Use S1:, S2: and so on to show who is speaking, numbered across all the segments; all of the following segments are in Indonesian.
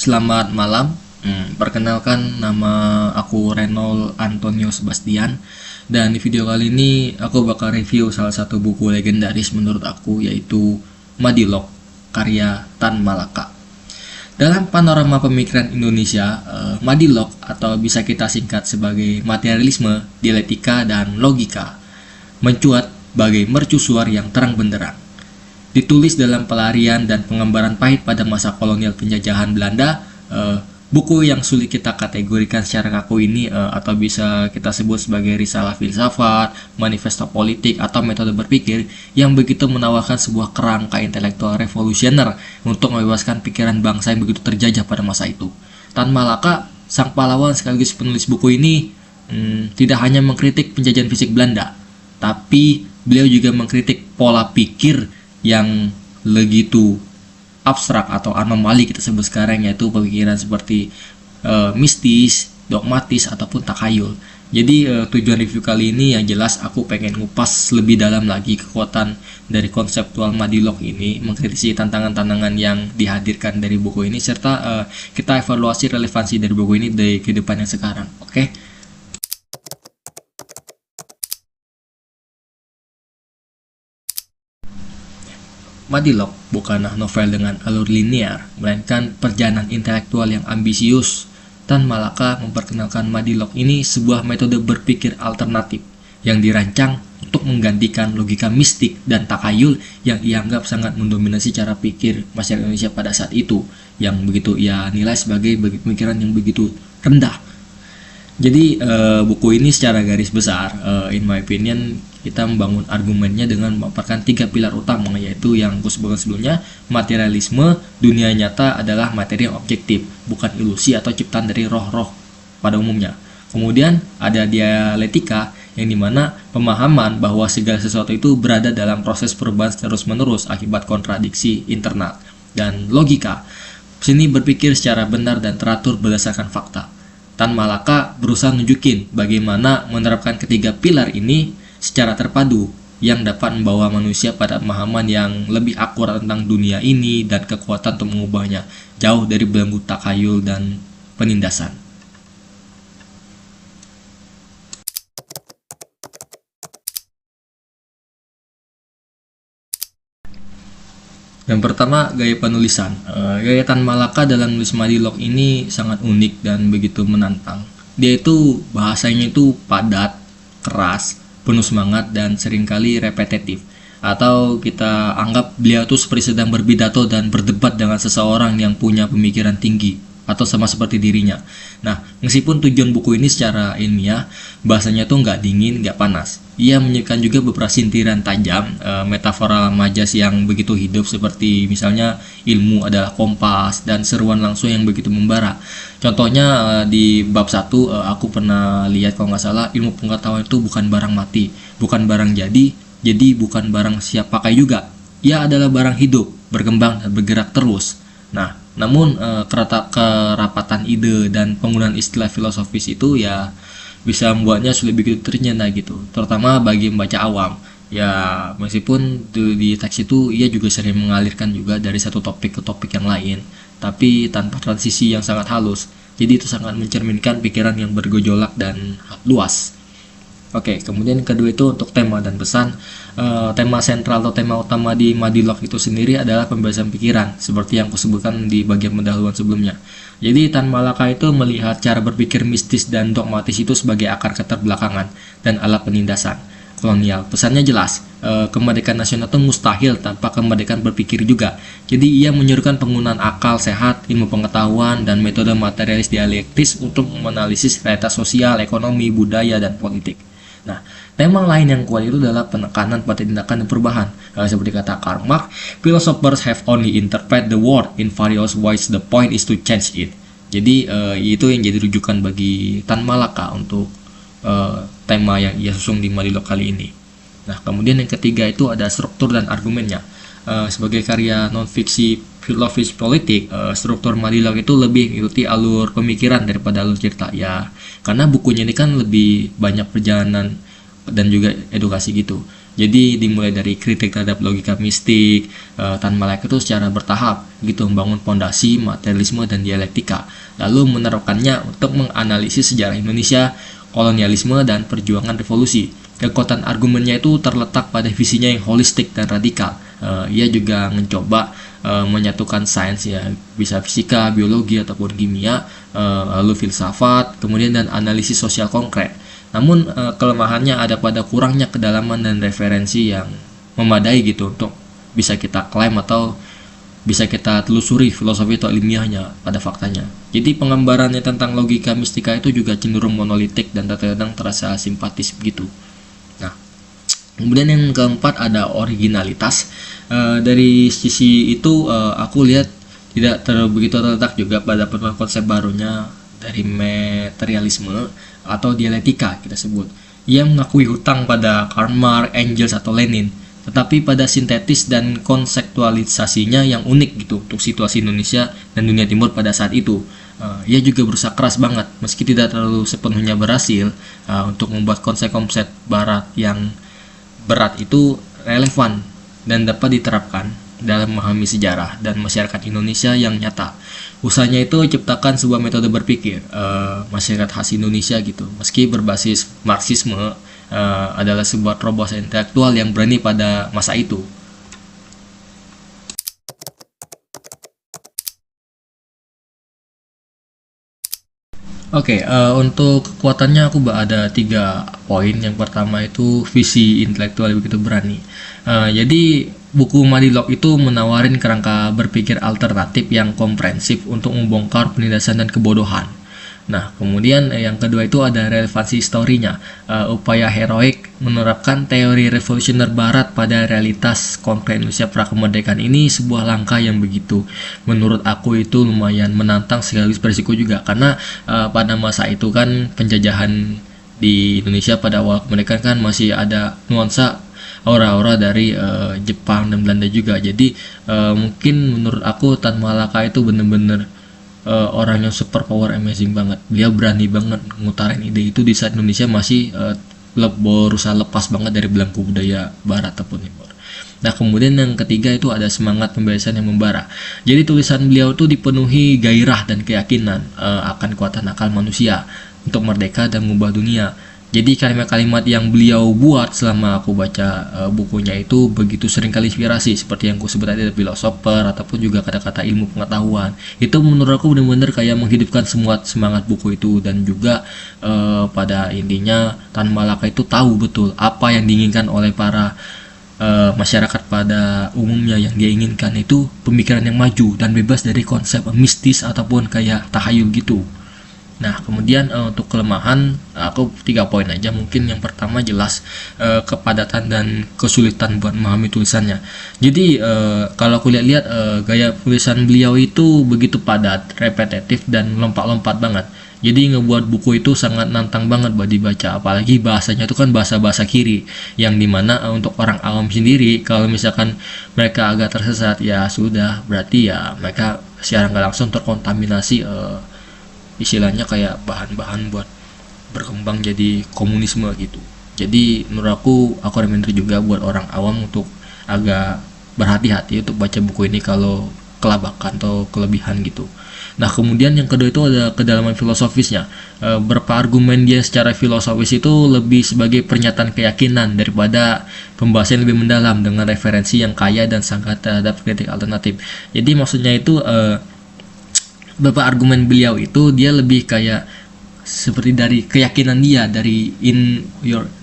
S1: Selamat malam. Perkenalkan, nama aku Reynold Antonio Sebastian. Dan di video kali ini aku bakal review salah satu buku legendaris menurut aku, yaitu Madilog karya Tan Malaka. Dalam panorama pemikiran Indonesia, Madilog atau bisa kita singkat sebagai materialisme, dialektika, dan logika mencuat bagai mercusuar yang terang benderang. Ditulis dalam pelarian dan pengembaraan pahit pada masa kolonial penjajahan Belanda, buku yang sulit kita kategorikan secara kaku ini atau bisa kita sebut sebagai risalah filsafat, manifesto politik, atau metode berpikir yang begitu menawarkan sebuah kerangka intelektual revolusioner untuk membebaskan pikiran bangsa yang begitu terjajah pada masa itu. Tan Malaka, sang pahlawan sekaligus penulis buku ini, tidak hanya mengkritik penjajahan fisik Belanda, tapi beliau juga mengkritik pola pikir yang begitu abstrak atau anomali kita sebut sekarang, yaitu pemikiran seperti mistis, dogmatis, ataupun takayul. Jadi tujuan review kali ini yang jelas aku pengen ngupas lebih dalam lagi kekuatan dari konseptual Madilog ini, mengkritisi tantangan-tantangan yang dihadirkan dari buku ini, serta kita evaluasi relevansi dari buku ini dari kehidupan yang sekarang. Oke? Madilog bukanlah novel dengan alur linear, melainkan perjalanan intelektual yang ambisius. Tan Malaka memperkenalkan Madilog ini sebuah metode berpikir alternatif yang dirancang untuk menggantikan logika mistik dan takayul yang dianggap sangat mendominasi cara pikir masyarakat Indonesia pada saat itu, yang begitu ia nilai sebagai pemikiran yang begitu rendah. Jadi buku ini secara garis besar, in my opinion, kita membangun argumennya dengan memaparkan 3 pilar utama, yaitu yang aku sebutkan sebelumnya: materialisme, dunia nyata adalah materi yang objektif, bukan ilusi atau ciptaan dari roh-roh pada umumnya. Kemudian ada dialektika, yang dimana pemahaman bahwa segala sesuatu itu berada dalam proses perubahan terus-menerus akibat kontradiksi internal. Dan logika, sini berpikir secara benar dan teratur berdasarkan fakta. Tan Malaka berusaha nunjukin bagaimana menerapkan ketiga pilar ini secara terpadu yang dapat membawa manusia pada pemahaman yang lebih akurat tentang dunia ini dan kekuatan untuk mengubahnya, jauh dari belenggu takayul dan penindasan. Yang pertama, gaya penulisan. Gaya Tan Malaka dalam menulis Madilog ini sangat unik dan begitu menantang. Dia itu bahasanya itu padat, keras, penuh semangat, dan seringkali repetitif. Atau kita anggap beliau itu seperti sedang berpidato dan berdebat dengan seseorang yang punya pemikiran tinggi atau sama seperti dirinya. Nah, meskipun tujuan buku ini secara ilmiah, bahasanya tuh nggak dingin, nggak panas. Ia menyukai juga beberapa sintiran tajam, metafora majas yang begitu hidup, seperti misalnya ilmu adalah kompas dan seruan langsung yang begitu membara. Contohnya di bab 1 aku pernah lihat kalau nggak salah, ilmu pengetahuan itu bukan barang mati, bukan barang jadi bukan barang siap pakai juga. Ia adalah barang hidup, berkembang dan bergerak terus. Nah, namun kerapatan ide dan penggunaan istilah filosofis itu ya bisa membuatnya sulit begitu ternyata gitu, terutama bagi pembaca awam. Ya, meskipun di teks itu ia juga sering mengalirkan juga dari satu topik ke topik yang lain, tapi tanpa transisi yang sangat halus. Jadi itu sangat mencerminkan pikiran yang bergejolak dan luas. Oke, kemudian kedua itu untuk tema dan pesan. Tema sentral atau tema utama di Madilog itu sendiri adalah pembebasan pikiran, seperti yang kusebutkan di bagian pendahuluan sebelumnya. Jadi Tan Malaka itu melihat cara berpikir mistis dan dogmatis itu sebagai akar keterbelakangan dan alat penindasan kolonial. Pesannya jelas, kemerdekaan nasional itu mustahil tanpa kemerdekaan berpikir juga. Jadi ia menyuruhkan penggunaan akal sehat, ilmu pengetahuan, dan metode materialis dialektis untuk menganalisis realitas sosial, ekonomi, budaya, dan politik. Nah, tema lain yang kuat itu adalah penekanan pada tindakan dan perubahan. Seperti kata Karl Marx, philosophers have only interpret the world in various ways. The point is to change it. Jadi itu yang jadi rujukan bagi Tan Malaka untuk tema yang ia susung di Madilog kali ini. Nah, kemudian yang ketiga itu ada struktur dan argumennya. Sebagai karya non-fiksi filosofis politik, struktur Madilog itu lebih mengikuti alur pemikiran daripada alur cerita. Ya, karena bukunya ini kan lebih banyak perjalanan dan juga edukasi gitu. Jadi dimulai dari kritik terhadap logika mistik, Tan Malaka itu secara bertahap gitu membangun fondasi materialisme dan dialektika, lalu menerapkannya untuk menganalisis sejarah Indonesia, kolonialisme dan perjuangan revolusi. Kekuatan argumennya itu terletak pada visinya yang holistik dan radikal. Ia juga mencoba menyatukan sains ya, bisa fisika, biologi ataupun kimia, lalu filsafat, kemudian dan analisis sosial konkret. Namun kelemahannya ada pada kurangnya kedalaman dan referensi yang memadai gitu untuk bisa kita klaim atau bisa kita telusuri filosofi atau ilmiahnya pada faktanya. Jadi penggambarannya tentang logika mistika itu juga cenderung monolitik dan terkadang terasa simpatis begitu. Nah, kemudian yang keempat ada originalitas. Dari sisi itu aku lihat tidak begitu terletak juga pada konsep barunya dari materialisme atau dialektika kita sebut. Ia mengakui hutang pada Karl Marx, Engels atau Lenin, tetapi pada sintetis dan konseptualisasinya yang unik gitu untuk situasi Indonesia dan dunia timur pada saat itu. Ia juga berusaha keras banget meski tidak terlalu sepenuhnya berhasil untuk membuat konsep-konsep barat yang berat itu relevan dan dapat diterapkan dalam memahami sejarah dan masyarakat Indonesia yang nyata. Usahanya itu ciptakan sebuah metode berpikir masyarakat khas Indonesia gitu. Meski berbasis Marxisme, adalah sebuah terobosan intelektual yang berani pada masa itu. Oke, untuk kekuatannya aku ada 3 poin. Yang pertama itu visi intelektual begitu berani. Jadi buku Madilog itu menawarin kerangka berpikir alternatif yang komprehensif untuk membongkar penindasan dan kebodohan. Nah, kemudian yang kedua itu ada relevansi historinya, upaya heroik menerapkan teori revolusioner barat pada realitas konkret Indonesia prakemerdekaan ini sebuah langkah yang begitu menurut aku itu lumayan menantang sekaligus berisiko juga, karena pada masa itu kan penjajahan di Indonesia pada awal kemerdekaan kan masih ada nuansa aura-aura dari Jepang dan Belanda juga. Jadi mungkin menurut aku Tan Malaka itu bener-bener orang yang super power, amazing banget. Dia berani banget ngutarain ide itu di saat Indonesia masih berusaha lepas banget dari belenggu budaya barat ataupun timur. Nah, kemudian yang ketiga itu ada semangat pembebasan yang membara. Jadi tulisan beliau itu dipenuhi gairah dan keyakinan akan kekuatan akal manusia untuk merdeka dan mengubah dunia. Jadi kalimat-kalimat yang beliau buat selama aku baca bukunya itu begitu sering kali inspirasi, seperti yang aku sebut tadi, filosofer ataupun juga kata-kata ilmu pengetahuan. Itu menurut aku benar-benar kayak menghidupkan semua semangat buku itu, dan juga pada intinya Tan Malaka itu tahu betul apa yang diinginkan oleh para masyarakat pada umumnya. Yang dia inginkan itu pemikiran yang maju dan bebas dari konsep mistis ataupun kayak tahayul gitu. Nah, kemudian untuk kelemahan aku 3 poin aja. Mungkin yang pertama jelas kepadatan dan kesulitan buat memahami tulisannya. Jadi kalau aku lihat-lihat gaya tulisan beliau itu begitu padat, repetitif dan lompat-lompat banget. Jadi ngebuat buku itu sangat nantang banget buat dibaca, apalagi bahasanya itu kan bahasa kiri, yang dimana untuk orang awam sendiri kalau misalkan mereka agak tersesat ya sudah, berarti ya mereka secara nggak langsung terkontaminasi istilahnya kayak bahan-bahan buat berkembang jadi komunisme gitu. Jadi menurut aku recommended juga buat orang awam untuk agak berhati-hati untuk baca buku ini kalau kelabakan atau kelebihan gitu. Nah, kemudian yang kedua itu ada kedalaman filosofisnya. Berapa argumen dia secara filosofis itu lebih sebagai pernyataan keyakinan daripada pembahasan lebih mendalam dengan referensi yang kaya dan sangat terhadap kritik alternatif. Jadi maksudnya itu beberapa argumen beliau itu dia lebih kayak seperti dari keyakinan dia, dari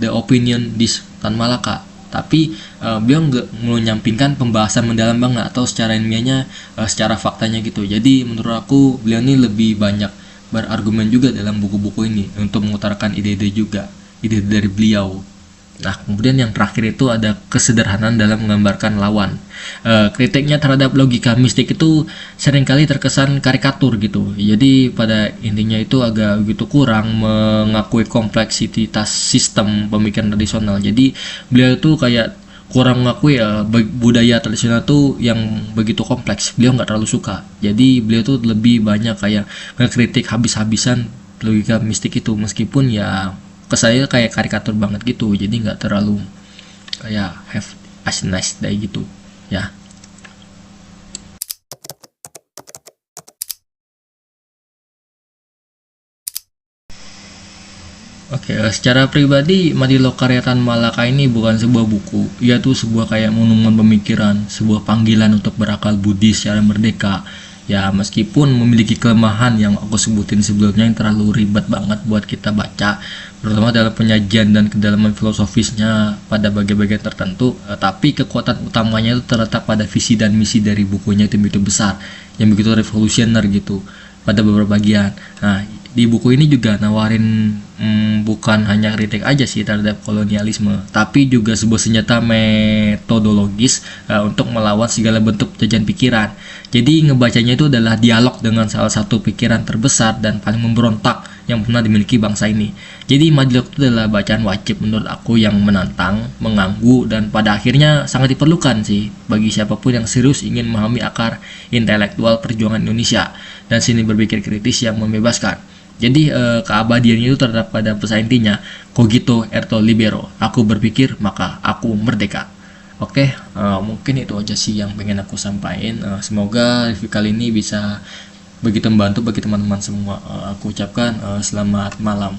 S1: the opinion this Tan Malaka. Tapi beliau nggak menyampingkan pembahasan mendalam banget atau secara ilmiahnya, secara faktanya gitu. Jadi menurut aku beliau ini lebih banyak berargumen juga dalam buku-buku ini untuk mengutarakan ide-ide juga, ide dari beliau. Nah, kemudian yang terakhir itu ada kesederhanaan dalam menggambarkan lawan. Kritiknya terhadap logika mistik itu seringkali terkesan karikatur gitu. Jadi pada intinya itu agak begitu kurang mengakui kompleksitas sistem pemikiran tradisional. Jadi beliau itu kayak kurang mengakui budaya tradisional tuh yang begitu kompleks. Beliau nggak terlalu suka. Jadi beliau tuh lebih banyak kayak ngekritik habis-habisan logika mistik itu, meskipun ya kesannya kayak karikatur banget gitu. Jadi nggak terlalu kayak have a nice day gitu ya. Oke, secara pribadi Madilog Karya Tan Malaka ini bukan sebuah buku, ia tuh sebuah kayak monumen pemikiran, sebuah panggilan untuk berakal budi secara merdeka. Ya, meskipun memiliki kelemahan yang aku sebutin sebelumnya yang terlalu ribet banget buat kita baca, terutama dalam penyajian dan kedalaman filosofisnya pada bagian-bagian tertentu, tapi kekuatan utamanya itu terletak pada visi dan misi dari bukunya itu begitu besar, yang begitu revolusioner gitu pada beberapa bagian. Nah, di buku ini juga nawarin bukan hanya kritik aja sih terhadap kolonialisme, tapi juga sebuah senjata metodologis untuk melawan segala bentuk jajan pikiran. Jadi ngebacanya itu adalah dialog dengan salah satu pikiran terbesar dan paling memberontak yang pernah dimiliki bangsa ini. Jadi Madilog itu adalah bacaan wajib menurut aku yang menantang, mengganggu, dan pada akhirnya sangat diperlukan sih bagi siapapun yang serius ingin memahami akar intelektual perjuangan Indonesia dan seni berpikir kritis yang membebaskan. Jadi keabadiannya itu terdapat pada pesan intinya, cogito ergo libero, aku berpikir maka aku merdeka. Oke, mungkin itu aja sih yang pengen aku sampaikan. Semoga review kali ini bisa begitu membantu bagi teman-teman semua. Aku ucapkan selamat malam.